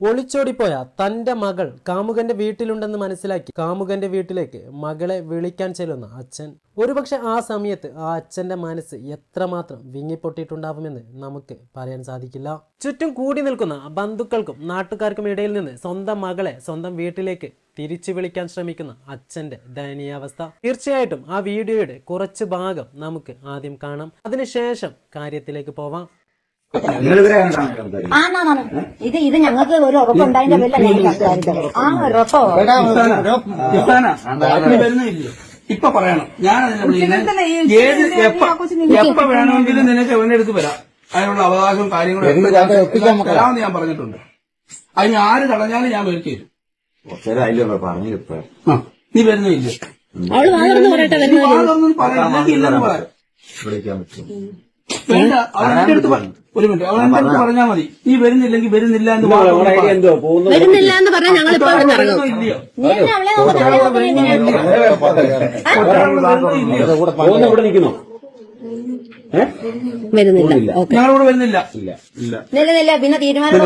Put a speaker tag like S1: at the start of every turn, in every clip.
S1: ഒളിച്ചോടിപ്പോയ തന്റെ മകൾ കാമുകന്റെ വീട്ടിലുണ്ടെന്ന് മനസ്സിലാക്കി കാമുകന്റെ വീട്ടിലേക്ക് മകളെ വിളിക്കാൻ ചെല്ലുന്ന അച്ഛൻ. ഒരുപക്ഷെ ആ സമയത്ത് ആ അച്ഛന്റെ മനസ്സ് എത്രമാത്രം വിങ്ങിപ്പൊട്ടിയിട്ടുണ്ടാവുമെന്ന് നമുക്ക് പറയാൻ സാധിക്കില്ല. ചുറ്റും കൂടി നിൽക്കുന്ന ബന്ധുക്കൾക്കും നാട്ടുകാർക്കും ഇടയിൽ നിന്ന് സ്വന്തം മകളെ സ്വന്തം വീട്ടിലേക്ക് തിരിച്ചു വിളിക്കാൻ ശ്രമിക്കുന്ന അച്ഛന്റെ ദയനീയാവസ്ഥ. തീർച്ചയായിട്ടും ആ വീഡിയോയുടെ കുറച്ച് ഭാഗം നമുക്ക് ആദ്യം കാണാം, അതിനുശേഷം കാര്യത്തിലേക്ക് പോവാം.
S2: ഇത് ഞങ്ങൾക്ക് ഒരു ഉറപ്പുണ്ടായതിന്റെ പേരിലാണ് ആ ഉറപ്പോ
S3: ഇപ്പൊ പറയണം. ഞാൻ എപ്പ വേണമെങ്കിലും നിനക്ക് എവിടെ എടുത്ത് വരാം. അതിനുള്ള അവകാശവും കാര്യങ്ങളും തരാമെന്ന് ഞാൻ പറഞ്ഞിട്ടുണ്ട്. അതിന് ആര് തടഞ്ഞാലും ഞാൻ മേടിച്ചു തരും. നീ വരുന്നില്ല വേണ്ട, അവരുടെ അടുത്ത് ഒരു മിനിറ്റ്, അവരുടെ അടുത്ത് പറഞ്ഞാൽ മതി. നീ വരുന്നില്ലെങ്കിൽ വരുന്നില്ല എന്ന്
S2: പറഞ്ഞാൽ ഞങ്ങൾ
S3: നിൽക്കുന്നു.
S2: വരുന്നില്ല,
S3: ഞങ്ങളിവിടെ വരുന്നില്ല.
S2: നിലനില്ല. പിന്നെ തീരുമാനം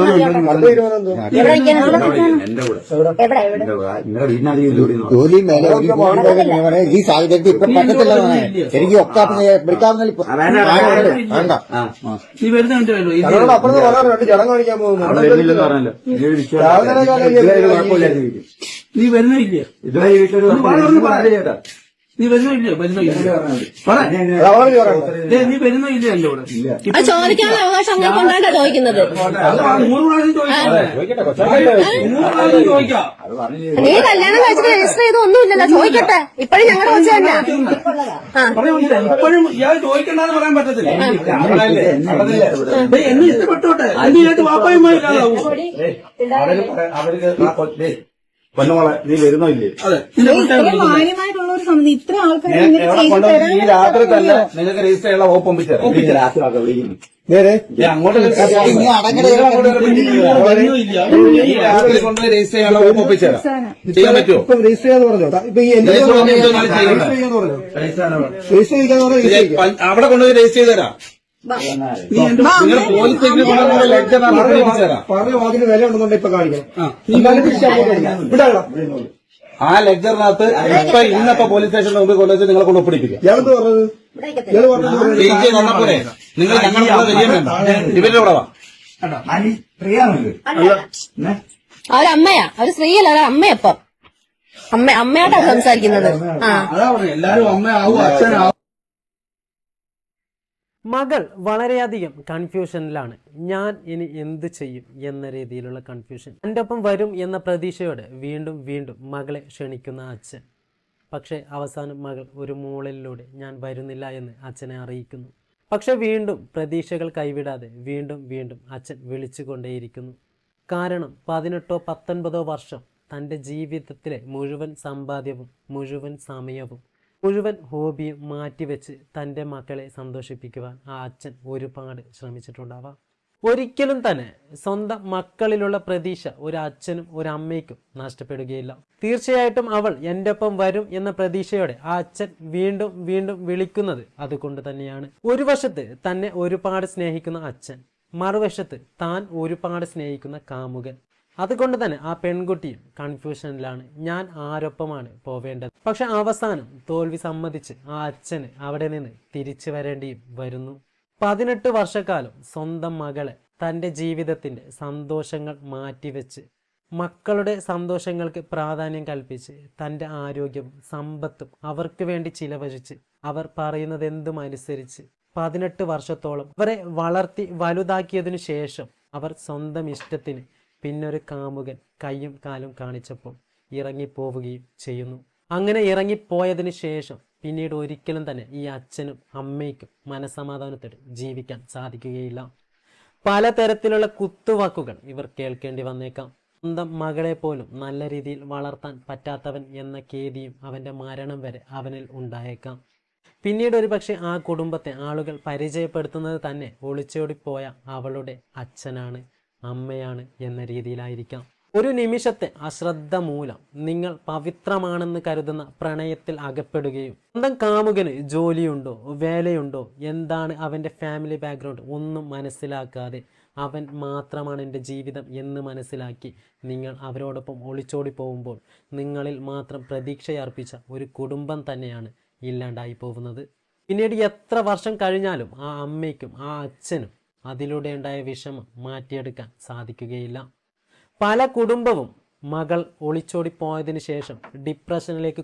S4: ജോലിയും മേലെ ഈ സാഹചര്യത്തിൽ ഇപ്പൊ പറ്റത്തില്ല. എനിക്ക് ഒക്കെ വിളിക്കാവുന്ന വേണ്ട.
S3: നീ വരുന്നുണ്ട്
S4: ചടങ്ങ് കാണിക്കാൻ പോകുന്നു.
S3: നീ വരുന്നില്ല. നീ വരുന്നില്ല. നീ വരുന്നില്ല എന്റെ കൂടെ.
S2: ചോദിക്കാനുള്ള അവകാശം അങ്ങോട്ടാണ് ചോദിക്കുന്നത്.
S3: 3 ചോദിക്കാം.
S2: നീ കല്യാണം കഴിച്ചിട്ട് രജിസ്റ്റർ ചെയ്ത് ഒന്നുമില്ലല്ലോ. ചോദിക്കട്ടെ. ഇപ്പോഴും ഞങ്ങളുടെ കൊച്ചു തന്നെ.
S3: ഇപ്പോഴും ഇയാൾ ചോദിക്കണ്ടെന്ന് പറയാൻ പറ്റത്തില്ല. എന്നെ ഇഷ്ടപ്പെട്ടോട്ടെ. അതിനായിട്ട് വാപ്പായുമായി
S4: പൊന്നുമോളെ നീ വരുന്നോ ഇല്ലേ?
S2: മാന്യമായിട്ടുള്ള ഒരു സമിതി ഇത്ര ആൾക്കാർ
S4: ഈ രാത്രി തന്നെ നിങ്ങൾക്ക് രജിസ്റ്റർ ചെയ്യാനുള്ള വകുപ്പ് അങ്ങോട്ട് കൊണ്ട് രജിസ്റ്റർ ചെയ്യാനുള്ള വകുപ്പ് ഒപ്പിച്ചേരാം. ചെയ്യാൻ പറ്റുമോ? ഇപ്പം രജിസ്റ്റർ ചെയ്യാന്ന് പറഞ്ഞോ. ഇപ്പൊ അവിടെ കൊണ്ടുപോയി രജിസ്റ്റർ ചെയ്ത് തരാം. നിങ്ങൾ പോലീസ് സ്റ്റേഷനിൽ കൊണ്ടുവന്ന ലെക്ചർ പറഞ്ഞ വാക്കിന് വില ഉണ്ടെന്നുണ്ട് ഇപ്പൊ കാണിക്കണം. ആ ലെക്ചറിനകത്ത് ഇന്നിപ്പോ പോലീസ് സ്റ്റേഷന്റെ മുമ്പിൽ കൊണ്ടുവച്ച് നിങ്ങളെ കൊണ്ട് ഒപ്പിടിപ്പിക്കാം. നിങ്ങൾ ഞങ്ങളുടെ ഇവരുടെ കൂടെ വാ.
S2: അവരമ്മയാ, അവര് സ്ത്രീയല്ല, അവരമ്മയപ്പം അമ്മയായിട്ടാണ് സംസാരിക്കുന്നത്.
S3: അതാ പറഞ്ഞു എല്ലാരും അമ്മയാവും അച്ഛനാവും.
S1: മകൾ വളരെയധികം കൺഫ്യൂഷനിലാണ്. ഞാൻ ഇനി എന്ത് ചെയ്യും എന്ന രീതിയിലുള്ള കൺഫ്യൂഷൻ. എൻ്റെ ഒപ്പം വരും എന്ന പ്രതീക്ഷയോടെ വീണ്ടും വീണ്ടും മകളെ ക്ഷണിക്കുന്ന അച്ഛൻ. പക്ഷേ അവസാനം മകൾ ഒരു മൂളലിലൂടെ ഞാൻ വരുന്നില്ല എന്ന് അച്ഛനെ അറിയിക്കുന്നു. പക്ഷെ വീണ്ടും പ്രതീക്ഷകൾ കൈവിടാതെ വീണ്ടും വീണ്ടും അച്ഛൻ വിളിച്ചുകൊണ്ടേയിരിക്കുന്നു. കാരണം 18 19 വർഷം തൻ്റെ ജീവിതത്തിലെ മുഴുവൻ സമ്പാദ്യവും മുഴുവൻ സമയവും മുഴുവൻ ഹോബിയും മാറ്റിവെച്ച് തൻ്റെ മക്കളെ സന്തോഷിപ്പിക്കുവാൻ ആ അച്ഛൻ ഒരുപാട് ശ്രമിച്ചിട്ടുണ്ടാവാം. ഒരിക്കലും തന്നെ സ്വന്തം മക്കളിലുള്ള പ്രതീക്ഷ ഒരു അച്ഛനും ഒരു അമ്മയ്ക്കും നഷ്ടപ്പെടുകയില്ല. തീർച്ചയായിട്ടും അവൾ എൻ്റെ ഒപ്പം വരും എന്ന പ്രതീക്ഷയോടെ ആ അച്ഛൻ വീണ്ടും വീണ്ടും വിളിക്കുന്നത് അതുകൊണ്ട് തന്നെയാണ്. ഒരു വശത്ത് തന്നെ ഒരുപാട് സ്നേഹിക്കുന്ന അച്ഛൻ, മറുവശത്ത് താൻ ഒരുപാട് സ്നേഹിക്കുന്ന കാമുകൻ. അതുകൊണ്ട് തന്നെ ആ പെൺകുട്ടിയും കൺഫ്യൂഷനിലാണ്. ഞാൻ ആരൊപ്പമാണ് പോവേണ്ടത്? പക്ഷെ അവസാനം തോൽവി സമ്മതിച്ച് ആ അച്ഛന് അവിടെ നിന്ന് തിരിച്ചു വരേണ്ടിയും വരുന്നു. 18 വർഷക്കാലം സ്വന്തം മകളെ തൻ്റെ ജീവിതത്തിൻ്റെ സന്തോഷങ്ങൾ മാറ്റിവെച്ച് മക്കളുടെ സന്തോഷങ്ങൾക്ക് പ്രാധാന്യം കൽപ്പിച്ച് തൻ്റെ ആരോഗ്യവും സമ്പത്തും അവർക്ക് വേണ്ടി ചിലവഴിച്ച് അവർ പറയുന്നത് എന്തും അനുസരിച്ച് 18 വർഷത്തോളം അവരെ വളർത്തി വലുതാക്കിയതിനു ശേഷം അവർ സ്വന്തം ഇഷ്ടത്തിന് പിന്നൊരു കാമുകൻ കയ്യും കാലും കാണിച്ചപ്പോൾ ഇറങ്ങിപ്പോവുകയും ചെയ്യുന്നു. അങ്ങനെ ഇറങ്ങിപ്പോയതിന് ശേഷം പിന്നീട് ഒരിക്കലും തന്നെ ഈ അച്ഛനും അമ്മയ്ക്കും മനസമാധാനത്തോടെ ജീവിക്കാൻ സാധിക്കുകയില്ല. പലതരത്തിലുള്ള കുത്തുവാക്കുകൾ ഇവർ കേൾക്കേണ്ടി വന്നേക്കാം. സ്വന്തം മകളെ പോലും നല്ല രീതിയിൽ വളർത്താൻ പറ്റാത്തവൻ എന്ന ഖേദിയും അവൻ്റെ മരണം വരെ അവനിൽ ഉണ്ടായേക്കാം. പിന്നീട് ഒരു പക്ഷേ ആ കുടുംബത്തെ ആളുകൾ പരിചയപ്പെടുത്തുന്നത് തന്നെ ഒളിച്ചോടിപ്പോയ അവളുടെ അച്ഛനാണ്, അമ്മയാണ് എന്ന രീതിയിലായിരിക്കാം. ഒരു നിമിഷത്തെ അശ്രദ്ധ മൂലം നിങ്ങൾ പവിത്രമാണെന്ന് കരുതുന്ന പ്രണയത്തിൽ അകപ്പെടുകയും സ്വന്തം കാമുകന് ജോലിയുണ്ടോ വേലയുണ്ടോ എന്താണ് അവൻ്റെ ഫാമിലി ബാക്ക്ഗ്രൗണ്ട് ഒന്നും മനസ്സിലാക്കാതെ അവൻ മാത്രമാണ് എൻ്റെ ജീവിതം എന്ന് മനസ്സിലാക്കി നിങ്ങൾ അവരോടൊപ്പം ഒളിച്ചോടി പോകുമ്പോൾ നിങ്ങളിൽ മാത്രം പ്രതീക്ഷയർപ്പിച്ച ഒരു കുടുംബം തന്നെയാണ് ഇല്ലാണ്ടായി പോകുന്നത്. പിന്നീട് എത്ര വർഷം കഴിഞ്ഞാലും ആ അമ്മയ്ക്കും ആ അച്ഛനും അതിലൂടെ ഉണ്ടായ വിഷമം മാറ്റിയെടുക്കാൻ സാധിക്കുകയില്ല. പല കുടുംബവും മകൾ ഒളിച്ചോടി പോയതിന് ശേഷം ഡിപ്രഷനിലേക്ക്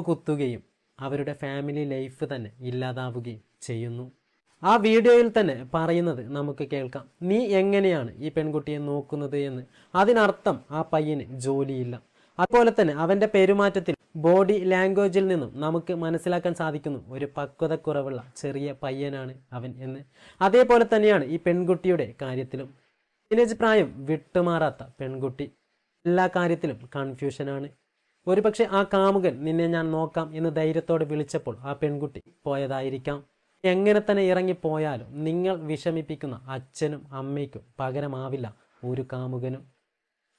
S1: കുത്തുകയും അവരുടെ ഫാമിലി ലൈഫ് തന്നെ ഇല്ലാതാവുകയും ചെയ്യുന്നു. ആ വീഡിയോയിൽ തന്നെ പറയുന്നത് നമുക്ക് കേൾക്കാം. നീ എങ്ങനെയാണ് ഈ പെൺകുട്ടിയെ നോക്കുന്നത് എന്ന്. അതിനർത്ഥം ആ പയ്യന് ജോലിയില്ല. അതുപോലെ തന്നെ അവൻ്റെ പെരുമാറ്റത്തിൽ ബോഡി ലാംഗ്വേജിൽ നിന്നും നമുക്ക് മനസ്സിലാക്കാൻ സാധിക്കുന്നു ഒരു പക്വതക്കുറവുള്ള ചെറിയ പയ്യനാണ് അവൻ എന്ന്. അതേപോലെ തന്നെയാണ് ഈ പെൺകുട്ടിയുടെ കാര്യത്തിലും. ടീനേജ് പ്രായം വിട്ടുമാറാത്ത പെൺകുട്ടി, എല്ലാ കാര്യത്തിലും കൺഫ്യൂഷനാണ്. ഒരുപക്ഷെ ആ കാമുകൻ നിന്നെ ഞാൻ നോക്കാം എന്ന് ധൈര്യത്തോടെ വിളിച്ചപ്പോൾ ആ പെൺകുട്ടി പോയതായിരിക്കാം. എങ്ങനെ തന്നെ ഇറങ്ങിപ്പോയാലും നിങ്ങൾ വിഷമിപ്പിക്കുന്ന അച്ഛനും അമ്മയ്ക്കും പകരമാവില്ല ഒരു കാമുകനും.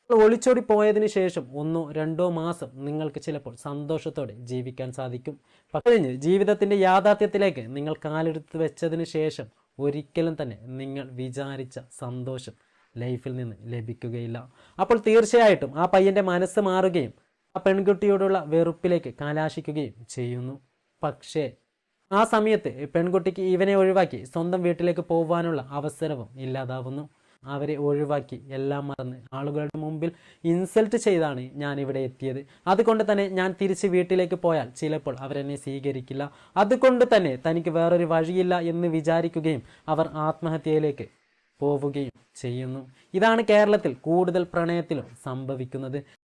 S1: ഒളിച്ചോടി പോയതിനു ശേഷം 1-2 മാസം നിങ്ങൾക്ക് ചിലപ്പോൾ സന്തോഷത്തോടെ ജീവിക്കാൻ സാധിക്കും. പക്ഷേ ജീവിതത്തിൻ്റെ യാഥാർത്ഥ്യത്തിലേക്ക് നിങ്ങൾ കാലെടുത്ത് വെച്ചതിന് ശേഷം ഒരിക്കലും തന്നെ നിങ്ങൾ വിചാരിച്ച സന്തോഷം ലൈഫിൽ നിന്ന് ലഭിക്കുകയില്ല. അപ്പോൾ തീർച്ചയായിട്ടും ആ പയ്യൻ്റെ മനസ്സ് മാറുകയും ആ പെൺകുട്ടിയോടുള്ള വെറുപ്പിലേക്ക് കലാശിക്കുകയും ചെയ്യുന്നു. പക്ഷേ ആ സമയത്ത് പെൺകുട്ടിക്ക് ഇവനെ ഒഴിവാക്കി സ്വന്തം വീട്ടിലേക്ക് പോകാനുള്ള അവസരവും ഇല്ലാതാവുന്നു. അവരെ ഒഴിവാക്കി എല്ലാം മറന്ന് ആളുകളുടെ മുമ്പിൽ ഇൻസൾട്ട് ചെയ്താണ് ഞാൻ ഇവിടെ എത്തിയത്. അതുകൊണ്ട് തന്നെ ഞാൻ തിരിച്ച് വീട്ടിലേക്ക് പോയാൽ ചിലപ്പോൾ അവരെന്നെ സ്വീകരിക്കില്ല. അതുകൊണ്ട് തന്നെ തനിക്ക് വേറൊരു വഴിയില്ല എന്ന് വിചാരിക്കുകയും അവർ ആത്മഹത്യയിലേക്ക് പോവുകയും ചെയ്യുന്നു. ഇതാണ് കേരളത്തിൽ കൂടുതൽ പ്രണയത്തിലും സംഭവിക്കുന്നത്.